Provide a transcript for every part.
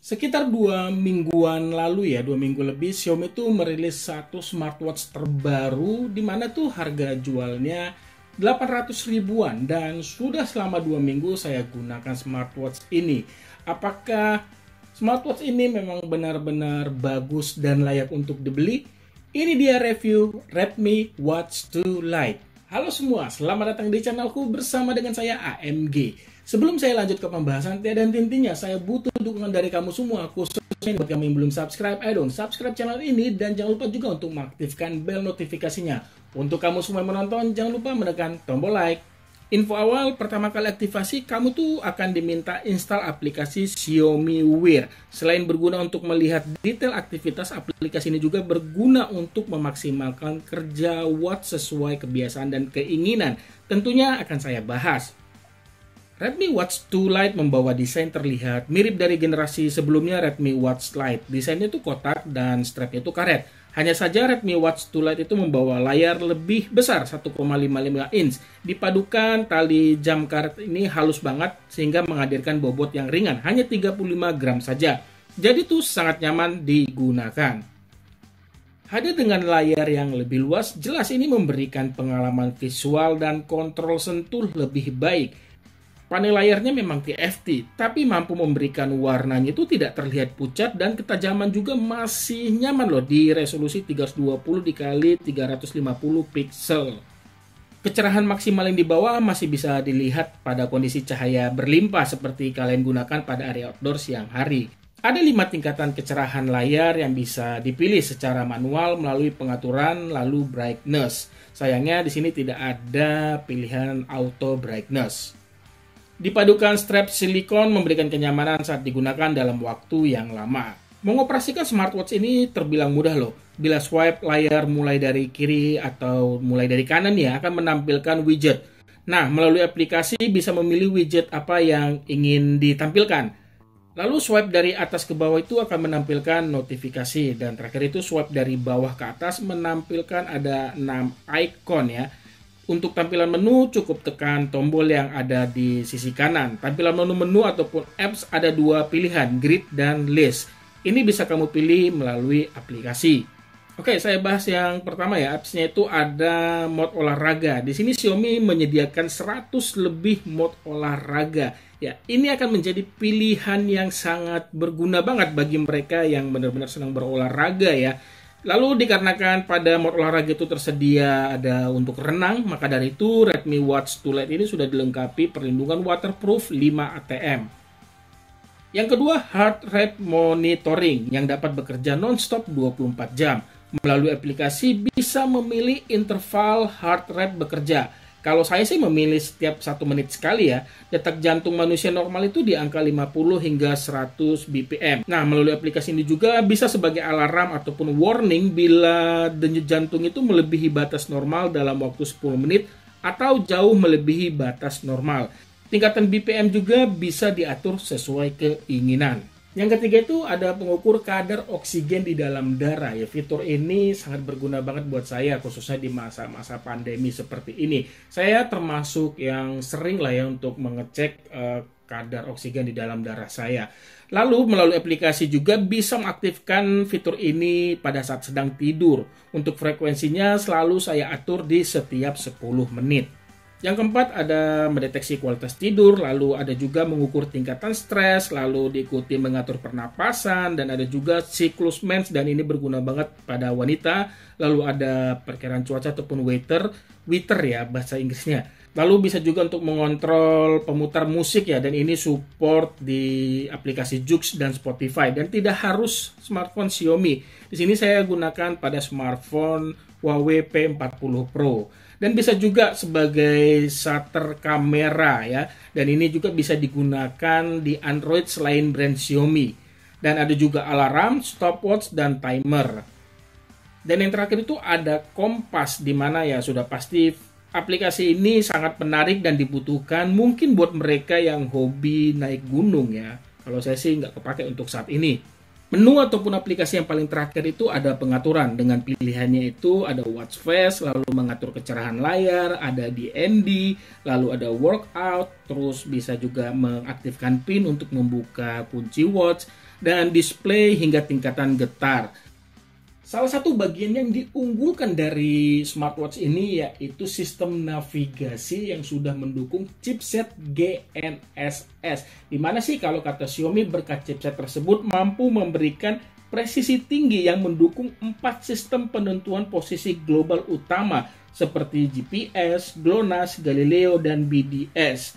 Sekitar 2 mingguan lalu ya, 2 minggu lebih, Xiaomi tuh merilis satu smartwatch terbaru di mana tuh harga jualnya 800 ribuan dan sudah selama 2 minggu saya gunakan smartwatch ini. Apakah smartwatch ini memang benar-benar bagus dan layak untuk dibeli? Ini dia review Redmi Watch 2 Lite. Halo semua, selamat datang di channelku bersama dengan saya AMG. Sebelum saya lanjut ke pembahasan tiada hentinya, saya butuh dukungan dari kamu semua, khususnya buat kamu yang belum subscribe, ayo dong subscribe channel ini dan jangan lupa juga untuk mengaktifkan bel notifikasinya. Untuk kamu semua yang menonton, jangan lupa menekan tombol like. Info awal, pertama kali aktivasi, kamu tuh akan diminta install aplikasi Xiaomi Wear. Selain berguna untuk melihat detail aktivitas, aplikasi ini juga berguna untuk memaksimalkan kerja watch sesuai kebiasaan dan keinginan. Tentunya akan saya bahas. Redmi Watch 2 Lite membawa desain terlihat mirip dari generasi sebelumnya Redmi Watch Lite. Desainnya itu kotak dan strapnya itu karet. Hanya saja Redmi Watch 2 Lite itu membawa layar lebih besar 1,55 inch. Dipadukan tali jam karet ini halus banget sehingga menghadirkan bobot yang ringan, hanya 35 gram saja. Jadi itu sangat nyaman digunakan. Hadir dengan layar yang lebih luas, jelas ini memberikan pengalaman visual dan kontrol sentuh lebih baik. Panel layarnya memang TFT, tapi mampu memberikan warnanya itu tidak terlihat pucat dan ketajaman juga masih nyaman loh di resolusi 320 x 350 pixel. Kecerahan maksimal yang di bawah masih bisa dilihat pada kondisi cahaya berlimpah seperti kalian gunakan pada area outdoor siang hari. Ada 5 tingkatan kecerahan layar yang bisa dipilih secara manual melalui pengaturan lalu brightness. Sayangnya di sini tidak ada pilihan auto brightness. Dipadukan strap silikon memberikan kenyamanan saat digunakan dalam waktu yang lama. Mengoperasikan smartwatch ini terbilang mudah loh. Bila swipe layar mulai dari kiri atau mulai dari kanan ya akan menampilkan widget. Nah, melalui aplikasi bisa memilih widget apa yang ingin ditampilkan. Lalu swipe dari atas ke bawah itu akan menampilkan notifikasi. Dan terakhir itu swipe dari bawah ke atas menampilkan ada 6 icon ya. Untuk tampilan menu cukup tekan tombol yang ada di sisi kanan. Tampilan menu ataupun apps ada 2 pilihan, grid dan list. Ini bisa kamu pilih melalui aplikasi. Oke, saya bahas yang pertama ya. Appsnya itu ada mode olahraga. Di sini Xiaomi menyediakan 100 lebih mode olahraga. Ya, ini akan menjadi pilihan yang sangat berguna banget bagi mereka yang benar-benar senang berolahraga ya. Lalu dikarenakan pada mode olahraga itu tersedia ada untuk renang, maka dari itu Redmi Watch 2 Lite ini sudah dilengkapi perlindungan waterproof 5 ATM. Yang kedua, heart rate monitoring yang dapat bekerja non-stop 24 jam. Melalui aplikasi bisa memilih interval heart rate bekerja. Kalau saya sih memilih setiap 1 menit sekali ya. Detak jantung manusia normal itu di angka 50 hingga 100 BPM. Nah, melalui aplikasi ini juga bisa sebagai alarm ataupun warning bila denyut jantung itu melebihi batas normal dalam waktu 10 menit atau jauh melebihi batas normal. Tingkatan BPM juga bisa diatur sesuai keinginan. Yang ketiga itu ada pengukur kadar oksigen di dalam darah ya. Fitur ini sangat berguna banget buat saya khususnya di masa-masa pandemi seperti ini. Saya termasuk yang sering lah ya untuk mengecek kadar oksigen di dalam darah saya. Lalu melalui aplikasi juga bisa mengaktifkan fitur ini pada saat sedang tidur. Untuk frekuensinya selalu saya atur di setiap 10 menit. Yang keempat ada mendeteksi kualitas tidur, lalu ada juga mengukur tingkatan stres, lalu diikuti mengatur pernapasan, dan ada juga siklus mens, dan ini berguna banget pada wanita. Lalu ada perkiraan cuaca ataupun wither ya bahasa Inggrisnya. Lalu bisa juga untuk mengontrol pemutar musik ya, dan ini support di aplikasi Joox dan Spotify, dan tidak harus smartphone Xiaomi. Di sini saya gunakan pada smartphone Huawei P40 Pro. Dan bisa juga sebagai shutter kamera ya. Dan ini juga bisa digunakan di Android selain brand Xiaomi. Dan ada juga alarm, stopwatch, dan timer. Dan yang terakhir itu ada kompas, di mana ya sudah pasti aplikasi ini sangat menarik dan dibutuhkan mungkin buat mereka yang hobi naik gunung ya. Kalau saya sih nggak kepake untuk saat ini. Menu ataupun aplikasi yang paling terakhir itu ada pengaturan dengan pilihannya itu ada watch face, lalu mengatur kecerahan layar, ada DND, lalu ada workout, terus bisa juga mengaktifkan pin untuk membuka kunci watch, dan display hingga tingkatan getar. Salah satu bagian yang diunggulkan dari smartwatch ini yaitu sistem navigasi yang sudah mendukung chipset GNSS. Dimana sih kalau kata Xiaomi berkat chipset tersebut mampu memberikan presisi tinggi yang mendukung 4 sistem penentuan posisi global utama seperti GPS, GLONASS, Galileo, dan BDS.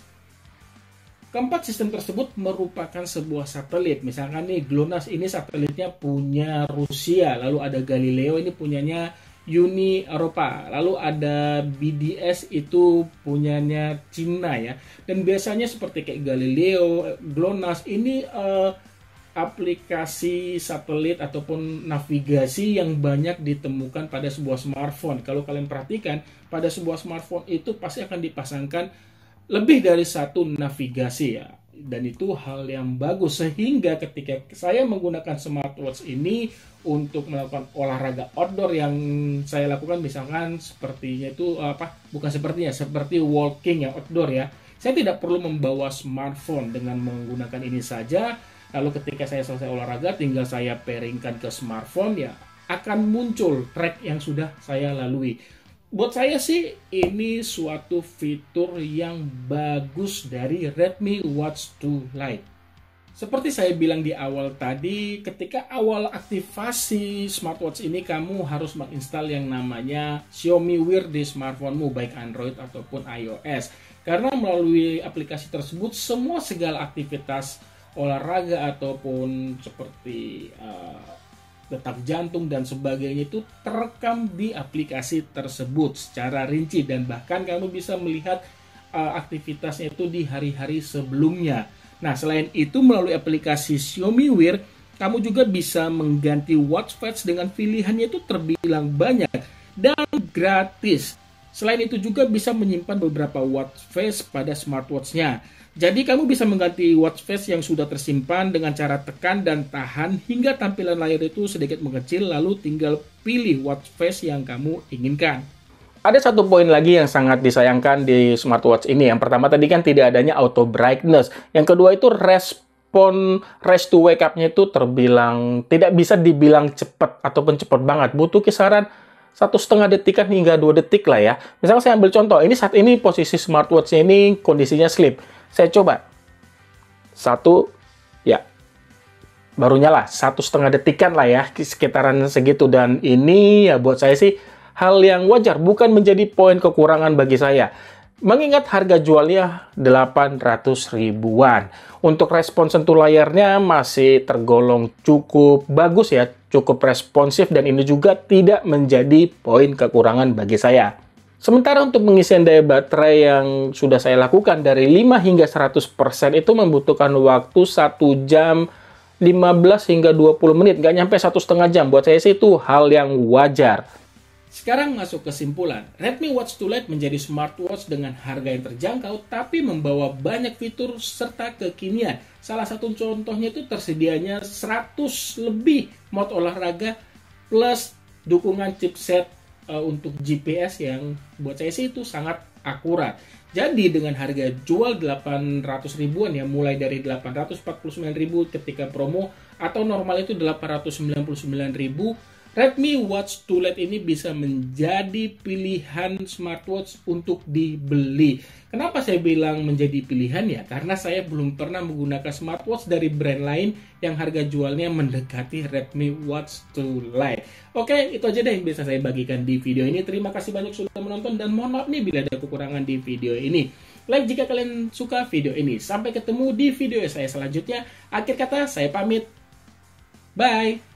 Keempat sistem tersebut merupakan sebuah satelit. Misalkan nih GLONASS ini satelitnya punya Rusia, lalu ada Galileo ini punyanya Uni Eropa, lalu ada BDS itu punyanya Cina ya. Dan biasanya seperti kayak Galileo, GLONASS ini aplikasi satelit ataupun navigasi yang banyak ditemukan pada sebuah smartphone. Kalau kalian perhatikan, pada sebuah smartphone itu pasti akan dipasangkan lebih dari satu navigasi ya, dan itu hal yang bagus sehingga ketika saya menggunakan smartwatch ini untuk melakukan olahraga outdoor yang saya lakukan, misalkan sepertinya itu seperti walking yang outdoor ya, saya tidak perlu membawa smartphone. Dengan menggunakan ini saja, lalu ketika saya selesai olahraga tinggal saya pairingkan ke smartphone ya, akan muncul track yang sudah saya lalui. Buat saya sih ini suatu fitur yang bagus dari Redmi Watch 2 Lite. Seperti saya bilang di awal tadi, ketika awal aktivasi smartwatch ini kamu harus menginstal yang namanya Xiaomi Wear di smartphone-mu, baik Android ataupun iOS. Karena melalui aplikasi tersebut semua segala aktivitas olahraga ataupun seperti detak jantung dan sebagainya itu terekam di aplikasi tersebut secara rinci, dan bahkan kamu bisa melihat aktivitasnya itu di hari-hari sebelumnya. Nah, selain itu melalui aplikasi Xiaomi Wear, kamu juga bisa mengganti watch face dengan pilihannya itu terbilang banyak dan gratis. Selain itu juga bisa menyimpan beberapa watch face pada smartwatch-nya. Jadi kamu bisa mengganti watch face yang sudah tersimpan dengan cara tekan dan tahan hingga tampilan layar itu sedikit mengecil, lalu tinggal pilih watch face yang kamu inginkan. Ada satu poin lagi yang sangat disayangkan di smartwatch ini. Yang pertama tadi kan tidak adanya auto brightness. Yang kedua itu respon race to wake up-nya itu terbilang tidak bisa dibilang cepat ataupun cepat banget. Butuh kisaran 1,5 detikan hingga 2 detik lah ya. Misalnya saya ambil contoh, ini saat ini posisi smartwatch ini kondisinya sleep. Saya coba 1, ya baru nyala 1,5 detikan lah ya, sekitaran segitu. Dan ini ya buat saya sih hal yang wajar, bukan menjadi poin kekurangan bagi saya. Mengingat harga jualnya 800 ribuan. Untuk respon sentuh layarnya masih tergolong cukup bagus ya, cukup responsif, dan ini juga tidak menjadi poin kekurangan bagi saya. Sementara untuk pengisian daya baterai yang sudah saya lakukan dari 5 hingga 100% itu membutuhkan waktu 1 jam 15 hingga 20 menit, nggak nyampe 1,5 jam. Buat saya sih itu hal yang wajar. Sekarang masuk kesimpulan, Redmi Watch 2 Lite menjadi smartwatch dengan harga yang terjangkau tapi membawa banyak fitur serta kekinian. Salah satu contohnya itu tersedianya 100 lebih mode olahraga plus dukungan chipset untuk GPS yang buat saya sih itu sangat akurat. Jadi dengan harga jual 800 ribuan ya, mulai dari 849.000 ketika promo atau normal itu 899.000, Redmi Watch 2 Lite ini bisa menjadi pilihan smartwatch untuk dibeli. Kenapa saya bilang menjadi pilihan ya? Karena saya belum pernah menggunakan smartwatch dari brand lain yang harga jualnya mendekati Redmi Watch 2 Lite. Oke, itu aja deh yang bisa saya bagikan di video ini. Terima kasih banyak sudah menonton dan mohon maaf nih bila ada kekurangan di video ini. Like jika kalian suka video ini. Sampai ketemu di video saya selanjutnya. Akhir kata, saya pamit. Bye!